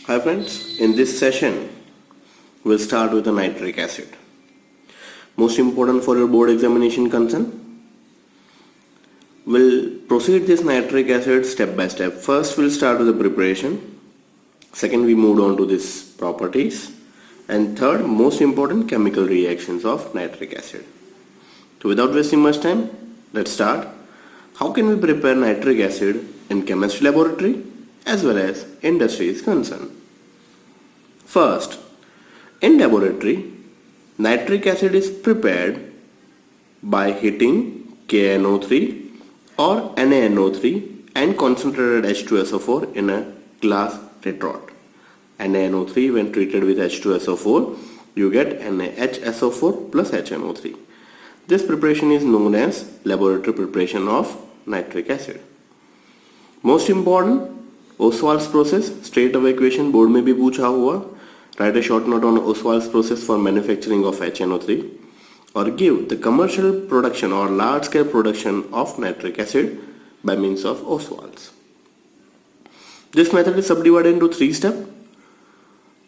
Hi friends, in this session we'll start with the nitric acid. Most important for your board examination concern. We'll proceed this nitric acid step by step. First we'll start with the preparation. Second we moved on to this properties. And third, most important, chemical reactions of nitric acid. So without wasting much time, let's start. How can we prepare nitric acid in chemistry laboratory as well as industry is concerned? First, in laboratory, nitric acid is prepared by heating KNO3 or NaNO3 and concentrated H2SO4 in a glass tetrad. NaNO3, when treated with H2SO4, you get NaHSO4 plus HNO3. This preparation is known as laboratory preparation of nitric acid. Most important, Ostwald's process, straight away equation, board में भी पूछा हुआ. Write a short note on Ostwald's process for manufacturing of HNO3 or give the commercial production or large scale production of nitric acid by means of Ostwald's. This method is subdivided into 3 steps.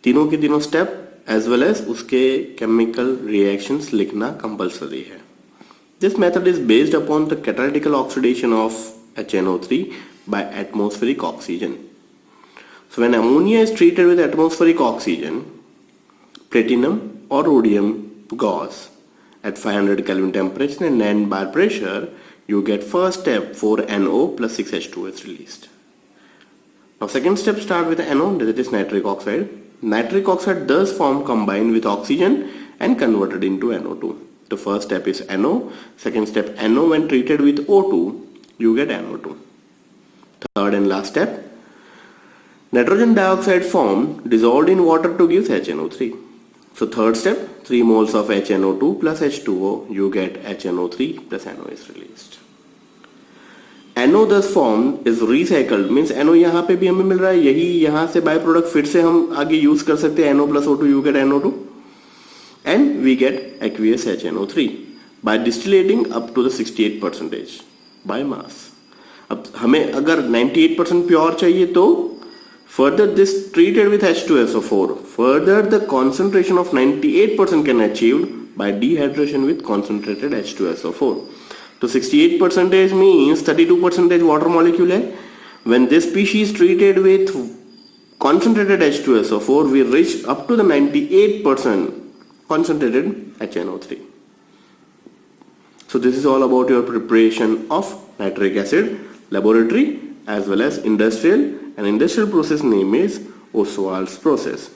तीनों के तीनों step as well as उसके chemical reactions लिखना compulsory है. This method is based upon the catalytical oxidation of HNO3 by atmospheric oxygen. So when ammonia is treated with atmospheric oxygen, platinum or rhodium gauze at 500 Kelvin temperature and 9 bar pressure, you get first step 4NO plus 6H2O is released. Now second step start with NO, that is nitric oxide. Nitric oxide does form combined with oxygen and converted into NO2. The first step is NO, second step NO, when treated with O2 you get NO2. Third and last step, nitrogen dioxide formed dissolved in water to give HNO3. So third step, 3 moles of HNO2 plus H2O, you get HNO3 plus NO is released. NO thus formed is recycled, means NO यहाँ पे भी हमें मिल रहा है, यही यहाँ से by product फिर से हम आगे यूज कर सकते हैं. NO plus O2 you get NO2 and we get aqueous HNO3 by distillating up to the 68% by mass. अब हमें अगर 98% प्योर चाहिए तो further this treated with H2SO4, further the concentration of 98% can achieved by dehydration with concentrated H2SO4. So 68% means 32% water molecule है. When this species treated with concentrated H2SO4, we reach up to the 98% concentrated HNO3. So this is all about your preparation of nitric acid, laboratory as well as industrial, and industrial process name is Ostwald's process.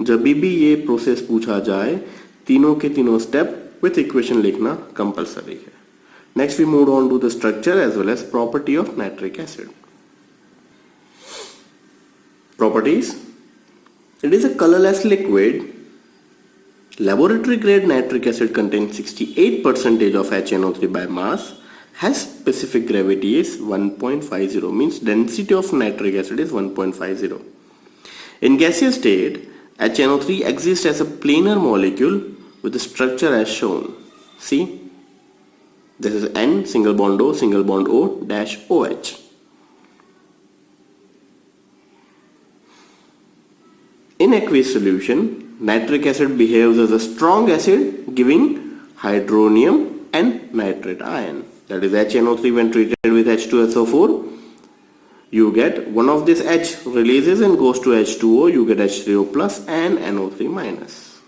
जब भी ये process पूछा जाए, तीनों के तीनों step with equation लिखना compulsory है. Next we moved on to the structure as well as property of nitric acid. Properties. It is a colorless liquid. Laboratory grade nitric acid contains 68% of HNO3 by mass, has specific gravity is 1.50, means density of nitric acid is 1.50. In gaseous state, HNO3 exists as a planar molecule with the structure as shown. See, this is N single bond O dash OH. In aqueous solution, nitric acid behaves as a strong acid giving hydronium and nitrate ion. That is HNO3 when treated with H2SO4, you get one of this H releases and goes to H2O, you get H3O plus and NO3 minus.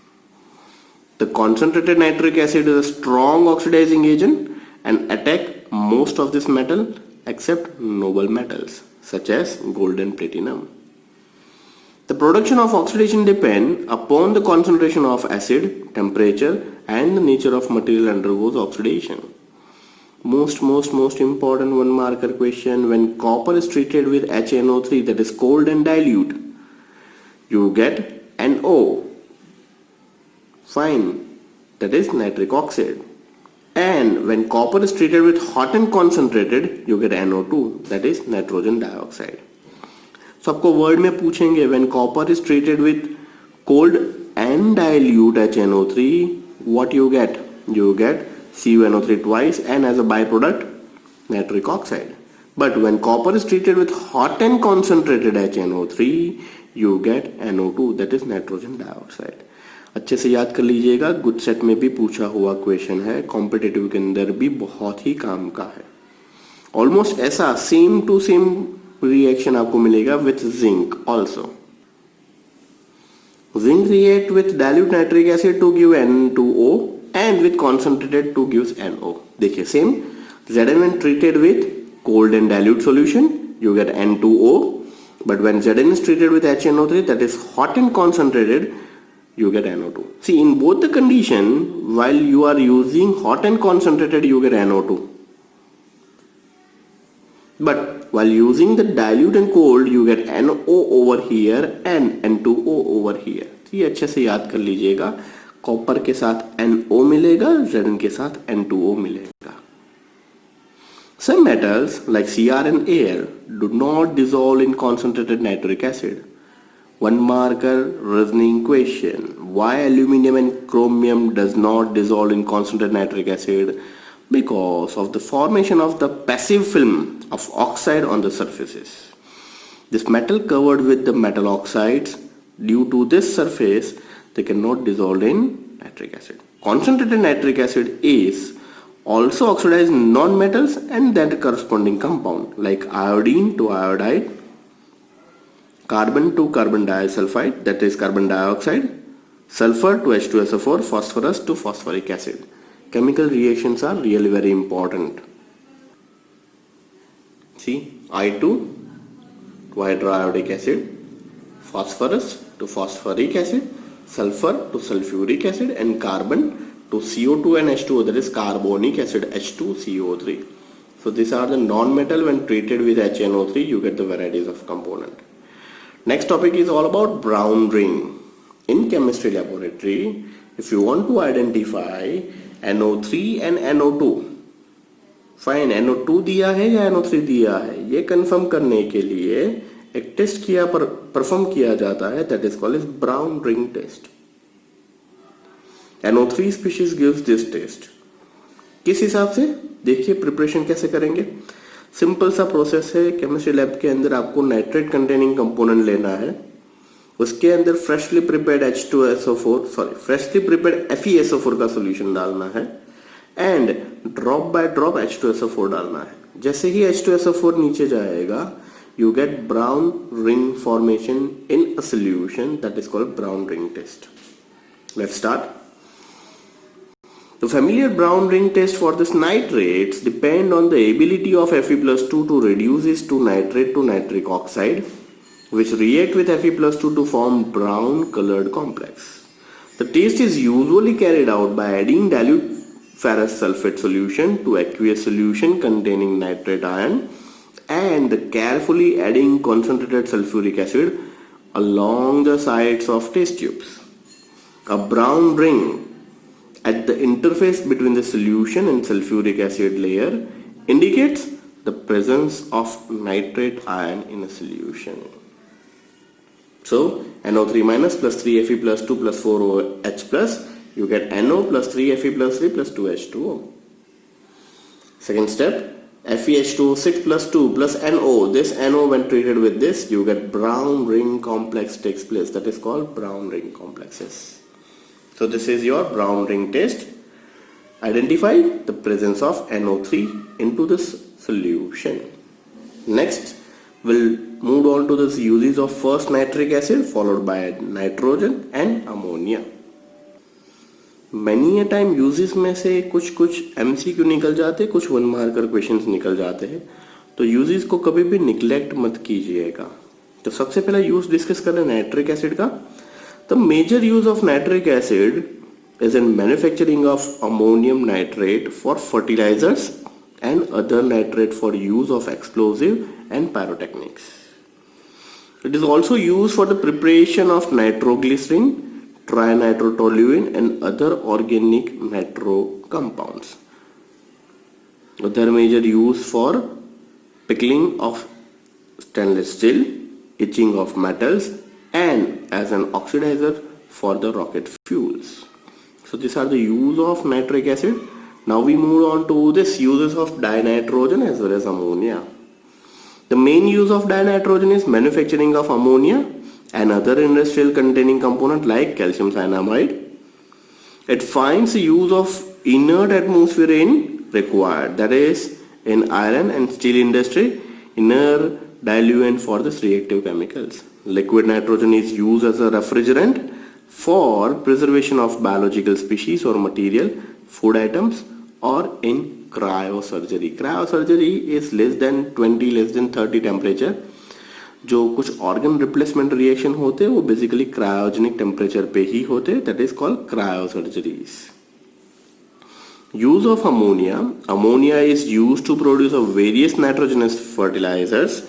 The concentrated nitric acid is a strong oxidizing agent and attack most of this metal except noble metals such as gold and platinum. The production of oxidation depend upon the concentration of acid, temperature and the nature of material undergoes oxidation. Most important one marker question, when copper is treated with HNO3 that is cold and dilute, you get NO, fine, that is nitric oxide. And when copper is treated with hot and concentrated, you get NO2, that is nitrogen dioxide. So आपको word में पूछेंगे when copper is treated with cold and dilute HNO3, what you get? You get CuNO3 twice and as a byproduct nitric oxide. But when copper is treated with hot and concentrated HNO3, you get NO2, that is nitrogen dioxide. अच्छे से याद कर लीजिएगा, good set में भी पूछा हुआ question है, कॉम्पिटिटिव के अंदर भी बहुत ही काम का है. ऑलमोस्ट ऐसा सेम टू सेम रिएक्शन आपको मिलेगा with zinc also. Zinc react with dilute nitric acid to give N2O and with concentrated to gives NO. देखिए same, Zn when treated with cold and dilute solution you get N2O, but when Zn is treated with HNO3, that is hot and concentrated, you get NO2. See, in both the condition, while you are using hot and concentrated, you get NO2. But while using the dilute and cold, you get NO over here and N2O over here. तो ये अच्छे से याद कर लीजिएगा, copper के साथ NO मिलेगा, Zn के साथ N2O मिलेगा. Some metals like Cr and Al do not dissolve in concentrated nitric acid. One marker reasoning question: why aluminium and chromium does not dissolve in concentrated nitric acid? Because of the formation of the passive film of oxide on the surfaces. This metal covered with the metal oxides, due to this surface, they cannot dissolve in nitric acid. Concentrated nitric acid is also oxidized non-metals and their corresponding compound like iodine to iodide, carbon to carbon disulfide, that is carbon dioxide, sulfur to H2SO4, phosphorus to phosphoric acid. Chemical reactions are really very important. See, I2 to hydroiodic acid, phosphorus to phosphoric acid, sulfur to sulfuric acid, and carbon to CO2 and H2O, that is carbonic acid, H2CO3. So these are the non-metal. When treated with HNO3, you get the varieties of component. Next topic is all about brown ring. In chemistry laboratory, if you want to identify NO3 and NO2, fine NO2 दिया है या NO3 दिया है, ये confirm करने के लिए एक टेस्ट परफॉर्म किया जाता है, that is called as brown ring test. NO3 species gives this test. किस हिसाब से, देखिए प्रिपरेशन कैसे करेंगे. सिंपल सा प्रोसेस है. केमिस्ट्री लैब के अंदर आपको नाइट्रेट कंटेनिंग कंपोनेंट लेना है, उसके अंदर freshly prepared freshly prepared FeSO4 का सॉल्यूशन डालना है and drop by drop H2SO4 डालना है. जैसे ही H2SO4 नीचे जाएगा, you get brown ring formation in a solution, that is called brown ring test. Let's start. The familiar brown ring test for this nitrates depend on the ability of Fe+2 to reduce this to nitrate to nitric oxide, which react with Fe+2 to form brown colored complex. The test is usually carried out by adding dilute ferrous sulfate solution to aqueous solution containing nitrate ion and carefully adding concentrated sulfuric acid along the sides of test tubes. A brown ring at the interface between the solution and sulfuric acid layer indicates the presence of nitrate ion in a solution. So NO3 minus plus 3Fe plus 2 plus 4OH plus, you get NO plus 3Fe plus 3 plus 2H2O. Second step, FeH2O6 plus 2 plus NO. This NO when treated with this, you get brown ring complex takes place. That is called brown ring complexes. So this is your brown ring test. Identify the presence of NO3 into this solution. Next, we'll move on to the uses of first nitric acid followed by nitrogen and ammonia. Many a time uses में से कुछ MCQ निकल जाते, कुछ one marker questions निकल जाते हैं, तो यूजेस को कभी भी निग्लेक्ट मत कीजिएगा. तो सबसे पहला यूज डिस्कस करें नाइट्रिक एसिड का. The major use of nitric acid is in manufacturing of ammonium nitrate for fertilisers and other nitrate for use of explosive and pyrotechnics. It is also used for the preparation of nitroglycerin, trinitrotoluene and other organic nitro compounds. Other major use for pickling of stainless steel, etching of metals and as an oxidizer for the rocket fuels. So these are the use of nitric acid. Now we move on to this uses of dinitrogen as well as ammonia. The main use of dinitrogen is manufacturing of ammonia and other industrial containing component like calcium cyanamide. It finds the use of inert atmosphere in required, that is in iron and steel industry, inert diluent for this reactive chemicals. Liquid nitrogen is used as a refrigerant for preservation of biological species or material, food items, or in cryosurgery. Cryosurgery is less than 20, less than 30 temperature. जो कुछ organ replacement reaction होते हैं वो basically cryogenic temperature पे ही होते हैं, that is called cryosurgeries. Use of ammonia. Ammonia is used to produce of various nitrogenous fertilisers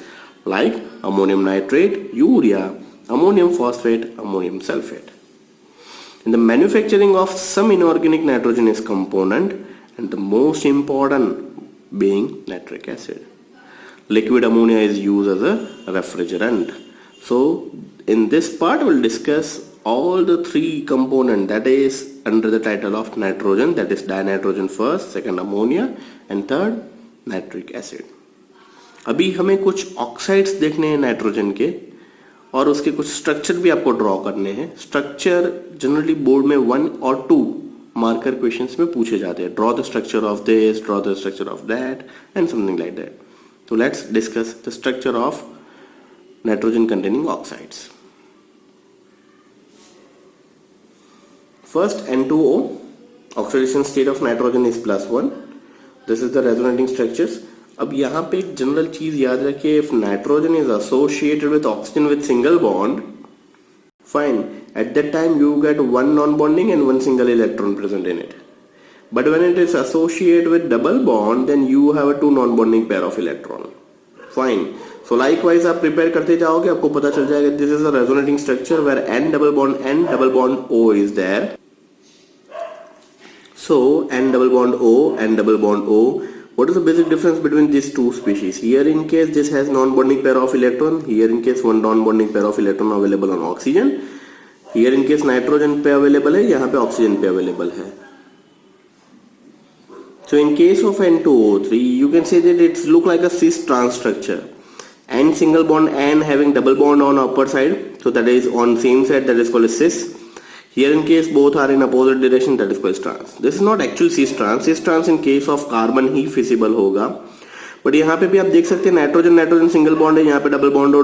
like ammonium nitrate, urea, ammonium phosphate, ammonium sulphate. In the manufacturing of some inorganic nitrogenous component, and the most important being nitric acid. Liquid ammonia is used as a refrigerant. So in this part we'll discuss all the three components that is under the title of nitrogen, that is dinitrogen first, second ammonia, and third nitric acid. अभी हमें कुछ oxides देखने हैं nitrogen के और उसके कुछ structure भी आपको ड्रॉ करने हैं. स्ट्रक्चर जनरली बोर्ड में 1 और 2 मार्कर क्वेश्चंस में पूछे जाते हैं. Draw the structure of this, draw the structure of that and something like that. So let's discuss the structure of nitrogen containing oxides. First, N2O, oxidation state of nitrogen is +1. This is the resonating structures. अब यहाँ पे एक general चीज याद रखिए, if nitrogen is associated with oxygen with single bond, fine, at that time you get one non-bonding and one single electron present in it. But when it is associated with double bond, then you have a two non-bonding pair of electron. Fine. So likewise आप prepare करते जाओगे, आपको पता चल जाएगा this is a resonating structure where N double bond O is there. So N double bond O. What is the basic difference between these two species? Here in case this has non-bonding pair of electron. Here in case one non-bonding pair of electron available on oxygen. Here in case nitrogen पे available है, यहाँ पे oxygen पे available है. So in case of N2O3, you can say that it's look like a cis trans structure. N single bond N having double bond on upper side, so that is on same side, that is called a cis. Here in case both are in opposite direction, that is called trans. This is not actually cis trans. Cis trans in case of carbon he feasible होगा. But यहाँ पे भी आप देख सकते हैं nitrogen single bond है, यहाँ पे डबल बॉन्ड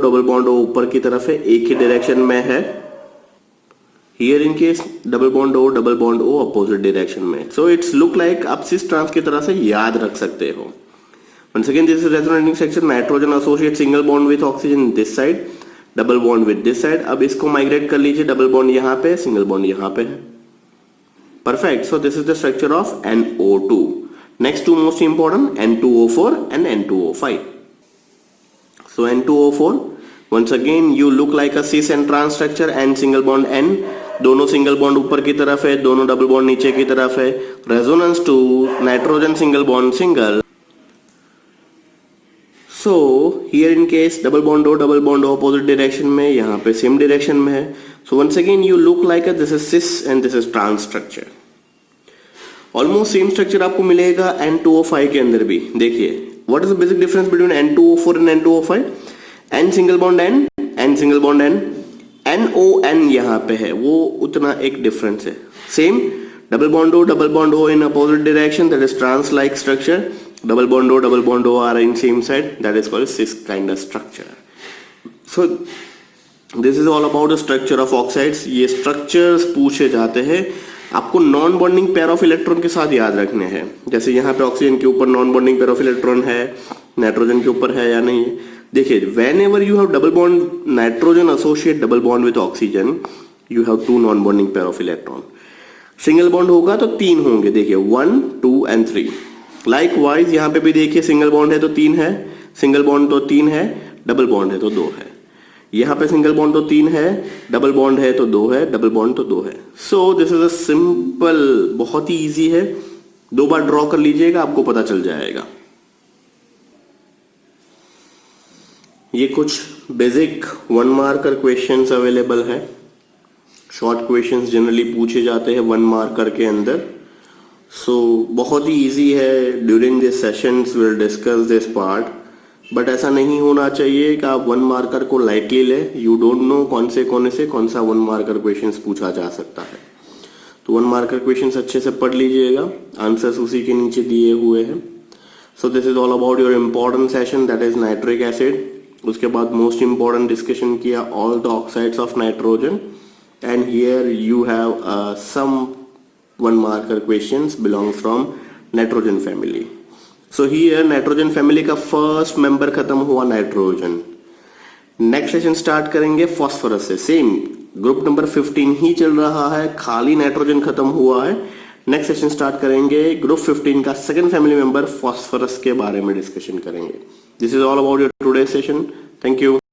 O ऊपर की तरफ है, एक ही डायरेक्शन में है. Here in case double bond O opposite direction में. So it's look like आप cis trans की तरह से याद रख सकते हो. Once again, this is resonating structure. Nitrogen associate single bond with oxygen this side, double bond with this side. अब इसको migrate कर लीजिए, double bond यहाँ पे, single bond यहाँ पे है. Perfect. So this is the structure of NO2. Next two most important, N2O4 and N2O5. So N2O4, once again you look like a cis and trans structure. N single bond N, दोनों single bond ऊपर की तरफ है, दोनों double bond नीचे की तरफ है. Resonance to nitrogen single bond single. So here in case double bond O opposite direction में, यहाँ पे सेम डायरेक्शन में है. So once again you look like this is cis and this is trans structure. Almost same structure आपको मिलेगा N2O5 के अंदर भी. देखिए what is the basic difference between N2O4 and N2O5. N single bond N single bond N, NON यहाँ पे है, वो उतना एक डिफरेंस है. Same double bond O in opposite direction, that is trans like structure. Double bond O are in same side, that is called cis kind of structure. So this is all about the structure of oxides. ये structures पूछे जाते हैं, आपको non bonding pair of electron के साथ याद रखने हैं. जैसे यहाँ पे ऑक्सीजन के ऊपर non bonding pair of electron है, नाइट्रोजन के ऊपर है या नहीं. देखिए whenever you have double bond nitrogen associate double bond with oxygen, you have two non bonding pair of electron. Single bond होगा तो 3 होंगे. देखिए 1, 2 and 3. लाइकवाइज यहाँ पे भी देखिए सिंगल बॉन्ड है तो 3 है, सिंगल बॉन्ड तो 3 है, डबल बॉन्ड है तो 2 है. यहाँ पे सिंगल बॉन्ड तो 3 है, डबल बॉन्ड है तो 2 है, डबल बॉन्ड तो 2 है. सो दिस इज अ सिंपल, बहुत ही इजी है. 2 बार ड्रॉ कर लीजिएगा, आपको पता चल जाएगा. ये कुछ बेसिक 1 मार्कर क्वेश्चंस अवेलेबल है. शॉर्ट क्वेश्चंस जनरली पूछे जाते हैं 1 मार्कर के अंदर. सो बहुत ही इजी है. During this sessions will discuss this part. But ऐसा नहीं होना चाहिए कि आप 1 मार्कर को लाइटली ले। यू डोंट नो कौन से कौन सा 1 मार्कर क्वेश्चंस पूछा जा सकता है। तो 1 मार्कर क्वेश्चंस अच्छे से पढ़ लीजिएगा, आंसर्स उसी के नीचे दिए हुए हैं। So this is all about your important session, that is nitric acid. उसके बाद मोस्ट इम्पोर्टेंट डिस्कशन किया all the oxides of nitrogen, and here you have some 1 marker questions belongs from nitrogen family. So here nitrogen family का first member खत्म हुआ, nitrogen. Next session start करेंगे phosphorus से, same group number 15 ही चल रहा है, खाली नाइट्रोजन खत्म हुआ है। नेक्स्ट सेशन स्टार्ट करेंगे ग्रुप 15 का सेकंड फैमिली मेंबर फॉस्फोरस के बारे में डिस्कशन करेंगे। This is all about your today session. Thank you.